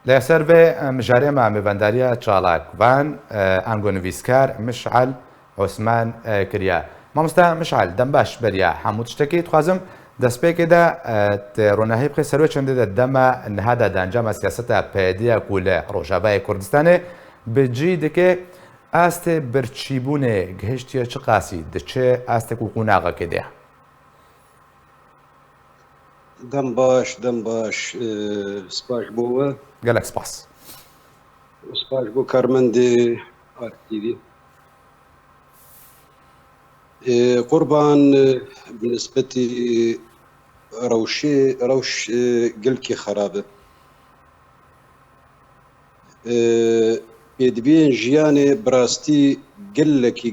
لەسەر بێ مژارێ مامێبەنداریە چاڵاکوان ئەنگۆنویسکار مشعل عوسمان کریا. مامۆستا مشعل دەم باش بەریا هەموو شتێکی دخوازم دەستپێکێدا ڕۆناهی بخێ سەروە چەندێدا دەمە نهادا دانجامە سیاسەتە پەیدیە و لە ڕۆژاوای کوردستانê بجی dike astê birçîbûnê gihiştiye çi qasî diçe astê ku qûnaxekê de. Dem baş spas bû we gelek spas. Spas bû karmendê RTV. Qurban bi nisbetî rewş gelkî xerab e. Pêdiviyên jiyanê bi rastî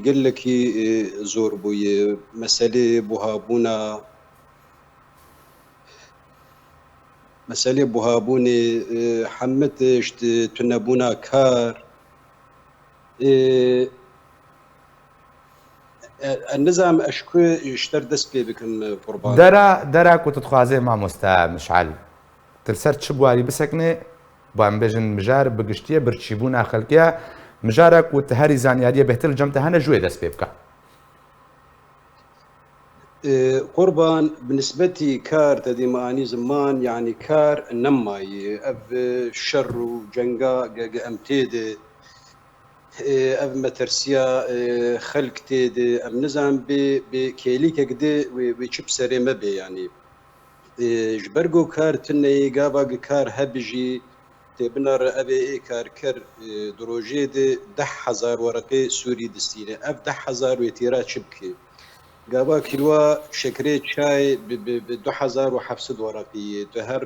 gelekî zor bûye. Meselê buhabûnê hemû tişt tunebûna kar nizam eş ku ji te dest pê bikim Qurban. Dera ku tu dixwazê mamosta Mişal til ser çi bwarî bisekine ban bêjin mijar bi giştiye birçîbûna xelkiya mijara ku te herî zanyariye bêhtir cem te hene jûyê dest pê bike. Qurban bi nisbetî kar tedî manî ziman yanî kar nemayê ev şer û cenga em tê de ev metersiya xelk tê de em nizam bê kêlîkek de wê çi bi serê me bê yanî ji ber ku kar tuneyê gava kar hebe jî tê binare ev ê karker di rojê de 10,000 wereqê Sûrî distîne ev 10,000 wê têra çi bike gava kîloa şekerê çay bi 2,700 wereqî tu her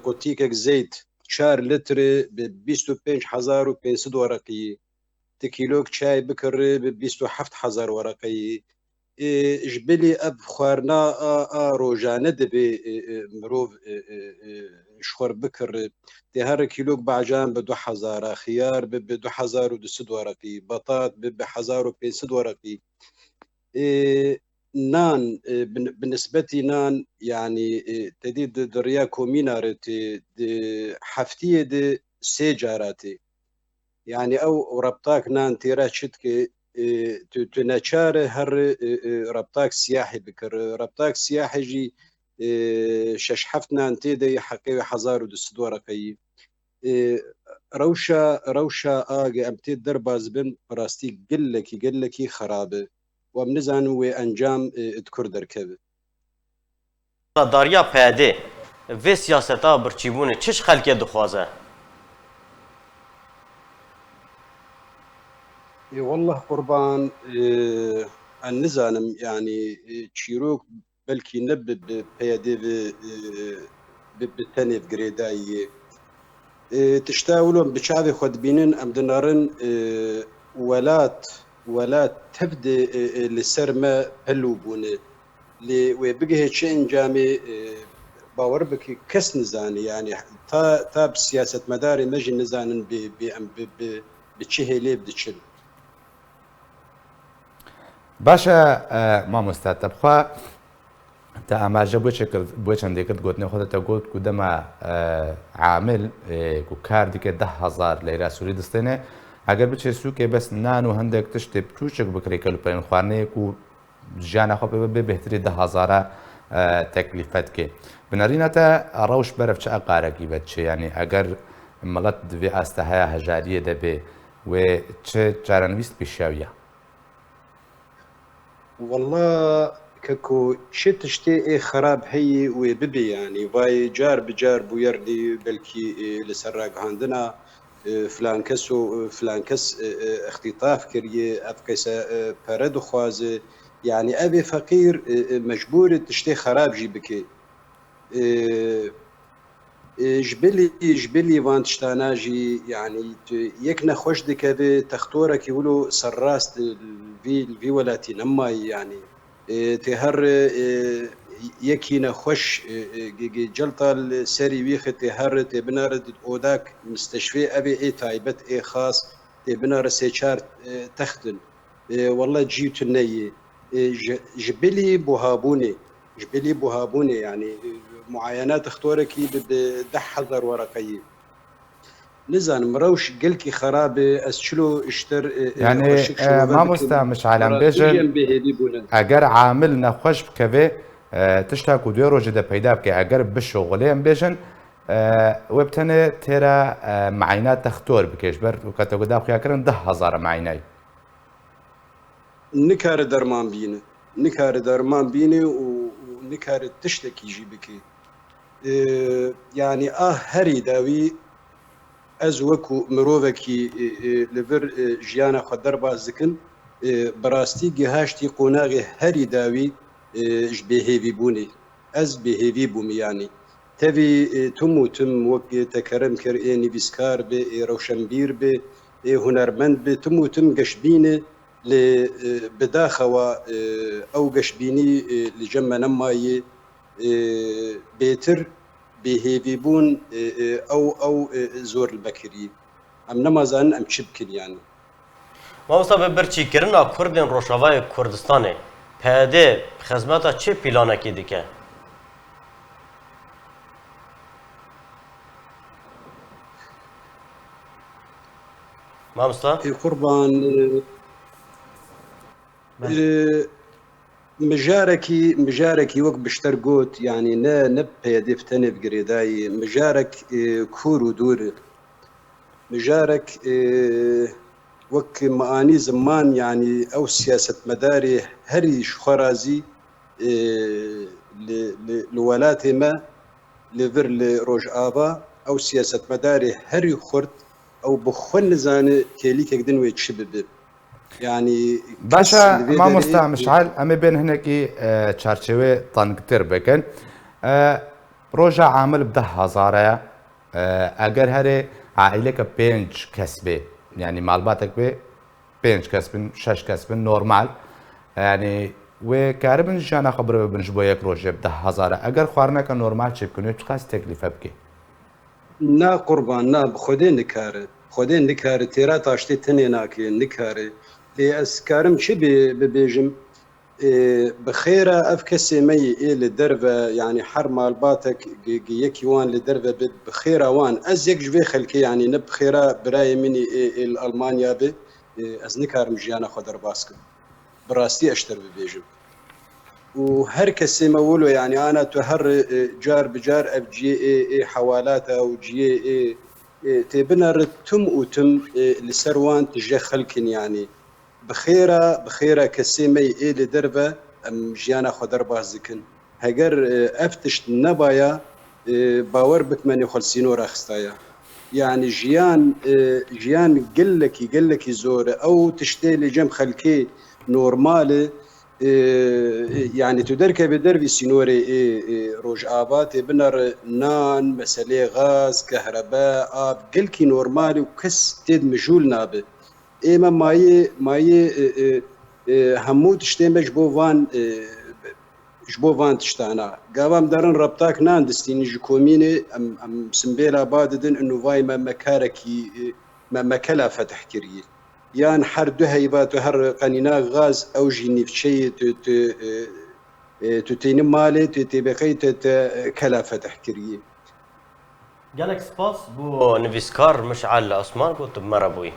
qutîkek zeyt 4 litre bi 25,500 wereqî tu kîlok çay bikirî bi 27,000 wereqî ji bilî ev xwarina a rojane dibe mirov şxwer bikirî tê her kîlok bacan bi 2,000 xiyar bi 2,200 wereqî betat bi 1,500 wereqî nan bi nisbetî nan yanî tedî di riya komînarê tê di heftiyê de 3 cara tê yanî ew reptak nan têra çi dike tu neçare her reptak siyahî bikirî reptak siyahî jî 6-7 nan tê de heqê 1,200 wereqî rewşa agê em tê derbas bin bi rastî gelekî xerab e û em nizanin wê encam di kur derkeve. Dariya peyedê vê siyaseta birçîbûnê çi ji xelkê dixwaze? Wallah Qurban em nizanim yanî çîrok belkî ne bi peyedê bi tenê girêdayî tişta wilo bi çavê xwe dibînin em dinarin welat tev de li ser me pelû bûne lê wê bigihê çi encamê bawer bikî kes nizanî yanî ta bi siyasetmedarê me jî nizanin em bi çi hêlê diçin. باشە مامۆستا تەبخوا تا ئاماژە بۆ چەندێکت گوتنی خۆدەتە گوت و دەما عامل و کار دیکە 10,000 لەیرا سووری دەستێنێ ئەگەر بچێ سووکێ بەس نان و هەندێک تشتێ بچووچێک بکرێ کەلوپەلێن خواردنەیەک و ژیانە خۆ بێ بێهتری 10,000 تەکلیفەت کێ بنەرینەتە ڕەوش بەرەف چ ئەقارەکی بێت چێ ینی ئەگەر مەڵەت دوێ ئاستە هەیە هەژاریە دەبێ وێ چه چارەنویست پیشاویە والله ككو شي تشتي خراب هي وببي يعني واي جار بجار بويردي بلكي لسراق عندنا فلان كس اختطاف كريه افكيس برد خوازه يعني ابي فقير مجبور تشتي خراب جي بكي جبلي وان تشتاناجي يعني يكنا خوش دكبي تختورك يقولوا سراست في ولاتي نما يعني تهر يكينا خوش جلطة السري ويخ تهر تبنار اوداك مستشفى ابي اي تايبت اي خاص تبنار سيشار تختن والله جيت النية جبلي بوهابوني يعني معاينات اختوركي ب 10,000 ورقية نزانم روش قلكي خرابه اسشلو اشتر يعني مامۆستا مشعلان بێژن ئەگەر عامل نەخۆش بکەوێ تشتا و دوێ ڕۆژە دەپەیدا بکە ئەگەر بشۆغڵێن بێژن وێ بتەنێ تێرە معینات تەختۆر بکەش بەر کەتەگودا خویاکردن 10,000 معینای نکارە دەرمان بینە نکارە دەرمان بینێ و نکارە تشتێکیژی بکێ یعنی هەری داوی ئەز وەکو مرۆڤێکی لەبەر ژیانە خۆ دەرباز دکن بەڕاستی گەهاشتی قۆناغی هەری داوی بێهێوی بوونی ئەس بێهێوی بووم یانی تەوی تم و تم وەک تەکەرم کرد نویسکار بێ ڕەوشەنبیر بێ هونەرمەند بێ تم و تم گەشتبینێ لێ بداخەوە ئەو گەشتبینی لە جەمە نەمایە بێتر بێهێوی بوون ئەو زۆر بەکری ئەم نەمازانن ئەم چ بکریانی مامۆستا بە بەرچیکردنا کوردên Rojavayê Kurdistanê پێدێ خزمەتا چه پیلانێکی دکە مامۆستا قوربان مژارێکی وەک بشتەر گوت یعنی نە پێدێ فتەنێ بگرێدایی مژارێک کوور و دوور مژارێک وەک معانی زمان یعنی ئەو سیاسەتمەداری هەریش خۆرازی لە وڵاتێ مە لەڤر لە ڕۆژئاوا ئەو سیاسەتمەداری هەری خورد ئەو بخۆن نزانێ کێلیکێکدن وێ چ ببێ یعنی باشە مامۆستا مشعل ئەمە بێن هەنێکی چارچێوێ تەنگتر بکەن ڕۆژە عامل 10,000ەیە ئەگەر هەرێ عائیلەکە 5 کەس بێ یعنی ماڵباتێک بێ 5 کەس بن 6 کەس بن نۆرمال ینی وێ کارە بن ژیانە خەبرەوە بنش بۆ یەک ڕۆژێ 10,000 ئەگەر خواردنەکە نۆرمال چی بکەنێ چ خاص تەکلیفە بکەی نا قوربان نا خودێ نکارە خودێ نکارە تێرا تاشتێ تەنێ ناکێ نکارێ لێ ئەسکارم چ ببێژم بخێرە ئەف کەسێمەی ئێ لە دەرە ینی هەر ماڵباتێک یەکی وان لە دەرە بێت بخێراوان ئەس یەک ژێ خەلکە ینی نە بخێرا برایە منی ئەلمانیا بێ ئەس نکارم ژیانە خۆ دەرباز کرد بڕاستی ئەشتر ببێژم و هەر کەسێمە وڵۆ ینی ئانا تو هەر جار بجار ئەف جێ حەوالاتە و جێ تێبنەڕێت تم و تم لەسەر وان تژە خەلکن ینی بخێرە کەسێمەی ئێ لە دەرە ئەم ژیانە خۆ دەرباز دکن هەگەر ئەف تشت نەبایە باوەڕ بتمەنێ خەلسینۆ ڕاخستایە یعنی ژیان گەلێکی زۆرە ئەو تشتێ لە جەم خەلکێ نۆرمالە یعنی تو دەرکە بێ دەروی سینۆرێ ڕۆژئاوا تێبنەڕێ نان مەسەلێ غاز کەهرەبا ئاب گەلکی نۆرمالی و کەس تێت مژول نابێت ئێمە مایە هەموو تشتێمەش بۆ وان تشتانە گاوام دەڕن ڕەبتاک نان دەستینی ژ کۆمینێ ئەم سمبێلا با ددن ئەنوڤای مەمەکارێکی مەمەکەلا فەتحکردی یان هەر دوو هەیبات و هەر قەنینا غاز ئەو ژی نیفچەی تو تینە مالێ تو تێبەکەی کەلا فەتحکردی gelek spas بۆ نویسکار مشعل لە ئەسمان بۆ تو مەرە بووی